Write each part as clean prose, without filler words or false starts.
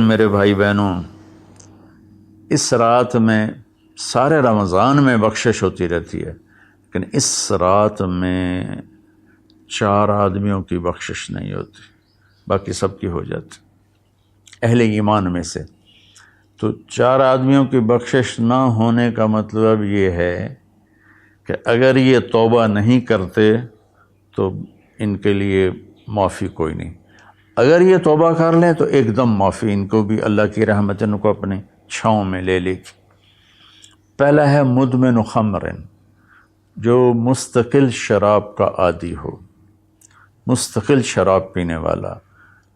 میرے بھائی بہنوں، اس رات میں سارے رمضان میں بخشش ہوتی رہتی ہے، لیکن اس رات میں 4 آدمیوں کی بخشش نہیں ہوتی، باقی سب کی ہو جاتی اہل ایمان میں سے۔ تو 4 آدمیوں کی بخشش نہ ہونے کا مطلب یہ ہے کہ اگر یہ توبہ نہیں کرتے تو ان کے لیے معافی کوئی نہیں، اگر یہ توبہ کر لیں تو ایک دم معافی، ان کو بھی اللہ کی رحمت ان کو اپنے چھاؤں میں لے لے گی۔ پہلا ہے مدمن خمر، جو مستقل شراب کا عادی ہو، مستقل شراب پینے والا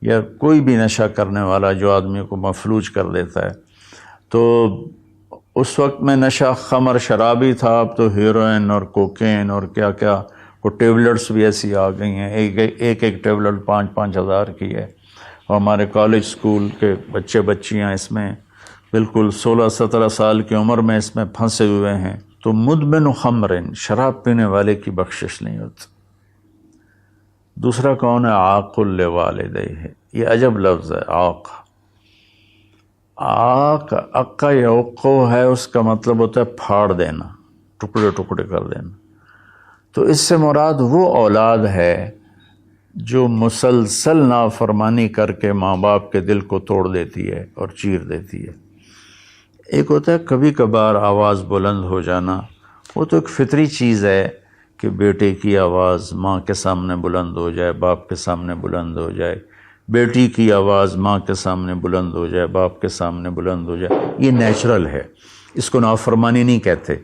یا کوئی بھی نشہ کرنے والا جو آدمی کو مفلوج کر دیتا ہے۔ تو اس وقت میں نشہ خمر شرابی تھا، اب تو ہیروئن اور کوکین اور کیا کیا کو ٹیبلٹس بھی ایسی آ گئی ہیں، ایک ٹیبلٹ 5-5 ہزار کی ہے، اور ہمارے کالج سکول کے بچے بچیاں اس میں بالکل 16-17 سال کی عمر میں اس میں پھنسے ہوئے ہیں۔ تو مدمن خمرن، شراب پینے والے کی بخشش نہیں ہوتی۔ دوسرا کون ہے؟ عاق لوالدیہ، یہ عجب لفظ ہے، عاق۔ عاق عقا یعقو ہے، اس کا مطلب ہوتا ہے پھاڑ دینا، ٹکڑے ٹکڑے کر دینا۔ تو اس سے مراد وہ اولاد ہے جو مسلسل نافرمانی کر کے ماں باپ کے دل کو توڑ دیتی ہے اور چیر دیتی ہے۔ ایک ہوتا ہے کبھی کبھار آواز بلند ہو جانا، وہ تو ایک فطری چیز ہے کہ بیٹے کی آواز ماں کے سامنے بلند ہو جائے، باپ کے سامنے بلند ہو جائے، بیٹی کی آواز ماں کے سامنے بلند ہو جائے، باپ کے سامنے بلند ہو جائے، یہ نیچرل ہے، اس کو نافرمانی نہیں کہتے۔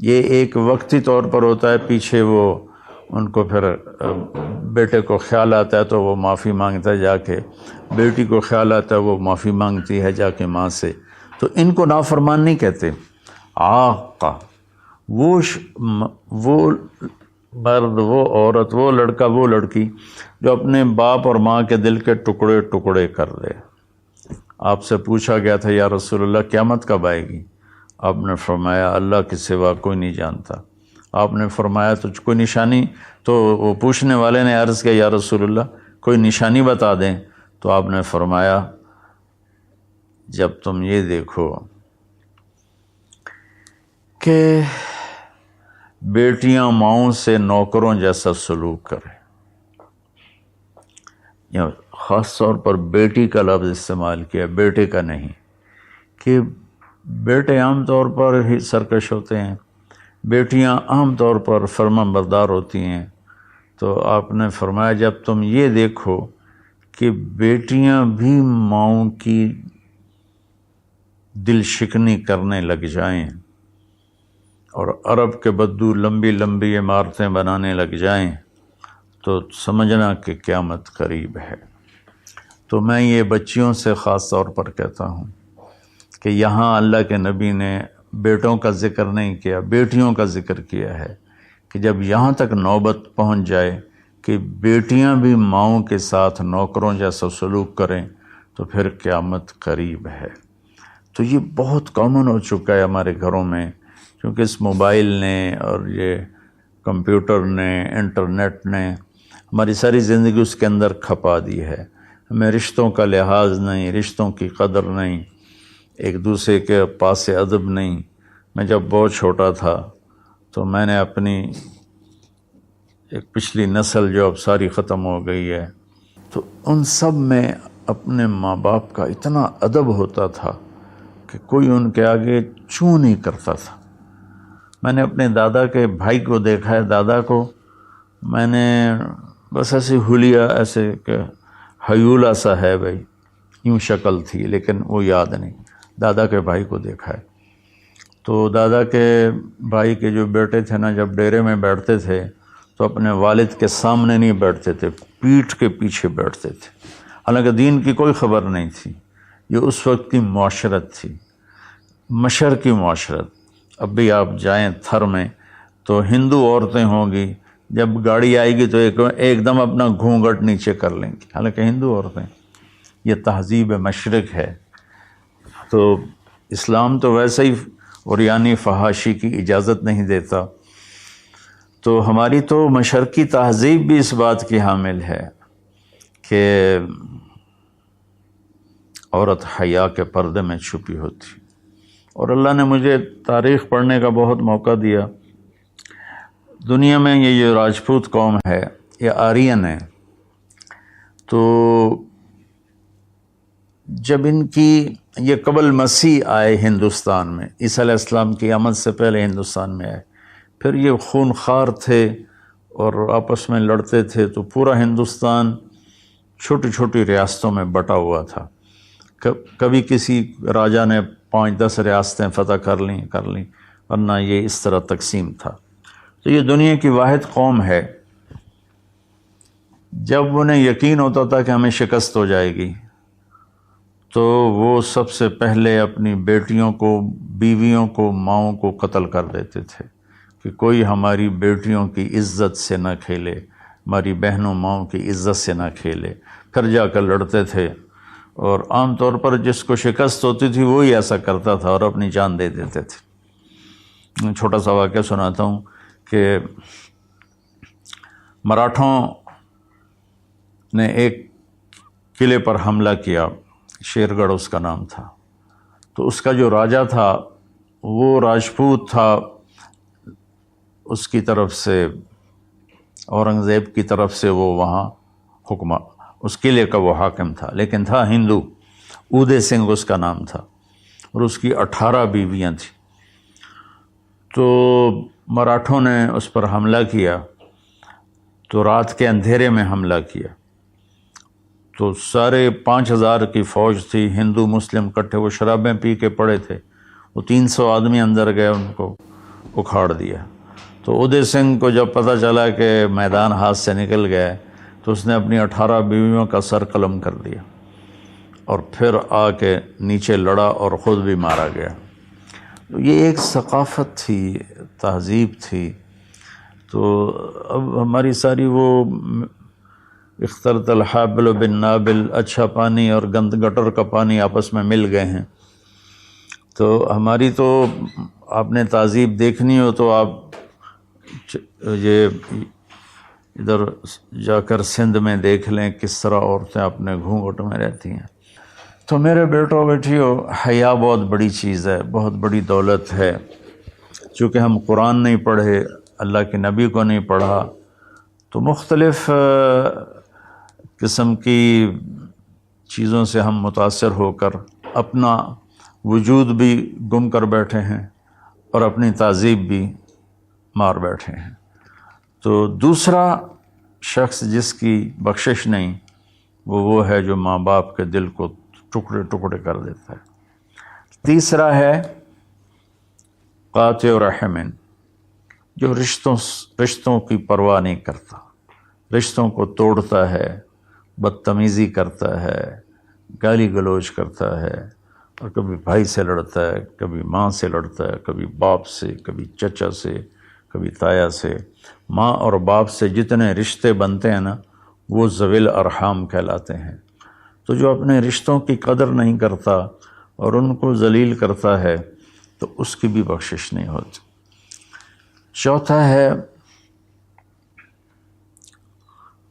یہ ایک وقتی طور پر ہوتا ہے، پیچھے وہ ان کو پھر بیٹے کو خیال آتا ہے تو وہ معافی مانگتا ہے جا کے، بیٹی کو خیال آتا ہے وہ معافی مانگتی ہے جا کے ماں سے، تو ان کو نافرمان نہیں کہتے۔ عاقہ وہ مرد، وہ عورت، وہ لڑکا، وہ لڑکی جو اپنے باپ اور ماں کے دل کے ٹکڑے ٹکڑے کر دے۔ آپ سے پوچھا گیا تھا یا رسول اللہ قیامت کب آئے گی؟ آپ نے فرمایا اللہ کے سوا کوئی نہیں جانتا۔ آپ نے فرمایا تو کوئی نشانی؟ تو وہ پوچھنے والے نے عرض کیا یا رسول اللہ کوئی نشانی بتا دیں، تو آپ نے فرمایا جب تم یہ دیکھو کہ بیٹیاں ماؤں سے نوکروں جیسا سلوک کریں، یا خاص طور پر بیٹی کا لفظ استعمال کیا، بیٹے کا نہیں، کہ بیٹے عام طور پر ہی سرکش ہوتے ہیں، بیٹیاں عام طور پر فرمان بردار ہوتی ہیں۔ تو آپ نے فرمایا جب تم یہ دیکھو کہ بیٹیاں بھی ماؤں کی دل شکنی کرنے لگ جائیں اور عرب کے بدو لمبی لمبی عمارتیں بنانے لگ جائیں، تو سمجھنا کہ قیامت قریب ہے۔ تو میں یہ بچیوں سے خاص طور پر کہتا ہوں کہ یہاں اللہ کے نبی نے بیٹوں کا ذکر نہیں کیا، بیٹیوں کا ذکر کیا ہے، کہ جب یہاں تک نوبت پہنچ جائے کہ بیٹیاں بھی ماؤں کے ساتھ نوکروں جیسا سلوک کریں تو پھر قیامت قریب ہے۔ تو یہ بہت کامن ہو چکا ہے ہمارے گھروں میں، کیونکہ اس موبائل نے اور یہ کمپیوٹر نے، انٹرنیٹ نے ہماری ساری زندگی اس کے اندر کھپا دی ہے۔ ہمیں رشتوں کا لحاظ نہیں، رشتوں کی قدر نہیں، ایک دوسرے کے پاس ادب نہیں۔ میں جب بہت چھوٹا تھا تو میں نے اپنی ایک پچھلی نسل جو اب ساری ختم ہو گئی ہے، تو ان سب میں اپنے ماں باپ کا اتنا ادب ہوتا تھا کہ کوئی ان کے آگے چوں نہیں کرتا تھا۔ میں نے اپنے دادا کے بھائی کو دیکھا ہے، دادا کو میں نے بس ایسے حلیہ، ایسے کہ حیولہ سا ہے بھائی، یوں شکل تھی لیکن وہ یاد نہیں، دادا کے بھائی کو دیکھا ہے۔ تو دادا کے بھائی کے جو بیٹے تھے نا، جب ڈیرے میں بیٹھتے تھے تو اپنے والد کے سامنے نہیں بیٹھتے تھے، پیٹھ کے پیچھے بیٹھتے تھے، حالانکہ دین کی کوئی خبر نہیں تھی۔ یہ اس وقت کی معاشرت تھی، مشرقی معاشرت۔ اب بھی آپ جائیں تھر میں تو ہندو عورتیں ہوں گی، جب گاڑی آئے گی تو ایک دم اپنا گھونگھٹ نیچے کر لیں گی، حالانکہ ہندو عورتیں۔ یہ تہذیب مشرق ہے۔ تو اسلام تو ویسے ہی عریانی فحاشی کی اجازت نہیں دیتا، تو ہماری تو مشرقی تہذیب بھی اس بات کی حامل ہے کہ عورت حیا کے پردے میں چھپی ہوتی. اور اللہ نے مجھے تاریخ پڑھنے کا بہت موقع دیا. دنیا میں یہ جو راجپوت قوم ہے یہ آرین ہے. تو جب ان کی یہ قبل مسیح آئے ہندوستان میں، عیسیٰ علیہ السلام کی آمد سے پہلے ہندوستان میں آئے، پھر یہ خونخوار تھے اور آپس میں لڑتے تھے، تو پورا ہندوستان چھوٹی چھوٹی ریاستوں میں بٹا ہوا تھا. کبھی کسی راجا نے 5-10 ریاستیں فتح کر لیں ورنہ یہ اس طرح تقسیم تھا. تو یہ دنیا کی واحد قوم ہے. جب انہیں یقین ہوتا تھا کہ ہمیں شکست ہو جائے گی تو وہ سب سے پہلے اپنی بیٹیوں کو، بیویوں کو، ماؤں کو قتل کر دیتے تھے کہ کوئی ہماری بیٹیوں کی عزت سے نہ کھیلے، ہماری بہنوں ماؤں کی عزت سے نہ کھیلے. پھر جا کر لڑتے تھے، اور عام طور پر جس کو شکست ہوتی تھی وہی ایسا کرتا تھا اور اپنی جان دے دیتے تھے. چھوٹا سا واقعہ سناتا ہوں کہ مراٹھوں نے ایک قلعے پر حملہ کیا، شیر گڑھ اس کا نام تھا. تو اس کا جو راجا تھا وہ راجپوت تھا، اس کی طرف سے اورنگزیب کی طرف سے وہ وہاں اس قلعے کا وہ حاکم تھا، لیکن تھا ہندو. اودے سنگھ اس کا نام تھا اور اس کی 18 بیویاں تھیں. تو مراٹھوں نے اس پر حملہ کیا، تو رات کے اندھیرے میں حملہ کیا. تو 5000 کی فوج تھی، ہندو مسلم کٹھے، وہ شرابیں پی کے پڑے تھے. وہ 300 آدمی اندر گئے، ان کو اکھاڑ دیا. تو اودے سنگھ کو جب پتہ چلا کہ میدان ہاتھ سے نکل گئے تو اس نے اپنی 18 بیویوں کا سر قلم کر دیا اور پھر آ کے نیچے لڑا اور خود بھی مارا گیا. تو یہ ایک ثقافت تھی، تہذیب تھی. تو اب ہماری ساری وہ اختلط الحابل بالنابل، اچھا پانی اور گند گٹر کا پانی آپس میں مل گئے ہیں. تو ہماری تو آپ نے تہذیب دیکھنی ہو تو آپ یہ ادھر جا کر سندھ میں دیکھ لیں کس طرح عورتیں اپنے گھونگھٹ میں رہتی ہیں. تو میرے بیٹوں بیٹیوں، حیا بہت بڑی چیز ہے، بہت بڑی دولت ہے. چونکہ ہم قرآن نہیں پڑھے، اللہ کے نبی کو نہیں پڑھا، تو مختلف قسم کی چیزوں سے ہم متاثر ہو کر اپنا وجود بھی گم کر بیٹھے ہیں اور اپنی تہذیب بھی مار بیٹھے ہیں. تو دوسرا شخص جس کی بخشش نہیں وہ ہے جو ماں باپ کے دل کو ٹکڑے ٹکڑے کر دیتا ہے. تیسرا ہے قاطع رحم، جو رشتوں کی پرواہ نہیں کرتا، رشتوں کو توڑتا ہے، بدتمیزی کرتا ہے، گالی گلوچ کرتا ہے، اور کبھی بھائی سے لڑتا ہے، کبھی ماں سے لڑتا ہے، کبھی باپ سے، کبھی چچا سے، کبھی تایا سے. ماں اور باپ سے جتنے رشتے بنتے ہیں نا وہ ذوی الارحام کہلاتے ہیں. تو جو اپنے رشتوں کی قدر نہیں کرتا اور ان کو ذلیل کرتا ہے تو اس کی بھی بخشش نہیں ہوتی. چوتھا ہے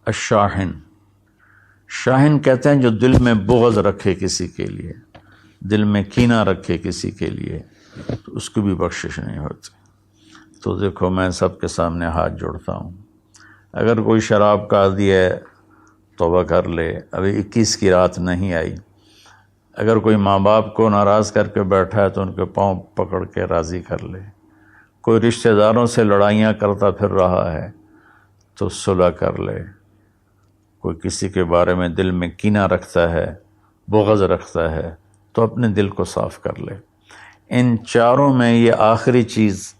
الشاحن. شاحن کہتے ہیں جو دل میں بغض رکھے کسی کے لیے، دل میں کینہ رکھے کسی کے لیے، تو اس کی بھی بخشش نہیں ہوتی. تو دیکھو میں سب کے سامنے ہاتھ جوڑتا ہوں، اگر کوئی شراب کا عادی ہے توبہ کر لے، ابھی 21 کی رات نہیں آئی. اگر کوئی ماں باپ کو ناراض کر کے بیٹھا ہے تو ان کے پاؤں پکڑ کے راضی کر لے. کوئی رشتہ داروں سے لڑائیاں کرتا پھر رہا ہے تو صلح کر لے. کوئی کسی کے بارے میں دل میں کینہ رکھتا ہے، بغض رکھتا ہے، تو اپنے دل کو صاف کر لے. ان چاروں میں یہ آخری چیز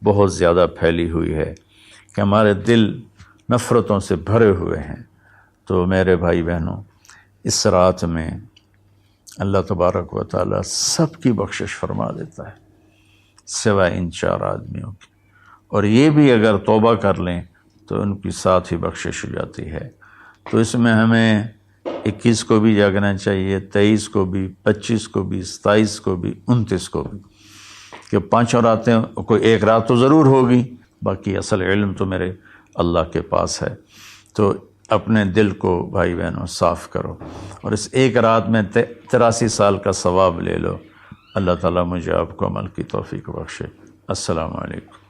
بہت زیادہ پھیلی ہوئی ہے کہ ہمارے دل نفرتوں سے بھرے ہوئے ہیں. تو میرے بھائی بہنوں، اس رات میں اللہ تبارک و تعالیٰ سب کی بخشش فرما دیتا ہے سوائے ان 4 آدمیوں کی. اور یہ بھی اگر توبہ کر لیں تو ان کی ساتھ ہی بخشش ہو جاتی ہے. تو اس میں ہمیں 21 کو بھی جاگنا چاہیے، 23 کو بھی، 25 کو بھی، 27 کو بھی، 29 کو بھی، کہ 5 راتیں، کوئی ایک رات تو ضرور ہوگی، باقی اصل علم تو میرے اللہ کے پاس ہے. تو اپنے دل کو بھائی بہنوں صاف کرو، اور اس ایک رات میں 83 سال کا ثواب لے لو۔ اللہ تعالیٰ مجھے آپ کو عمل کی توفیق بخشے۔ السلام علیکم۔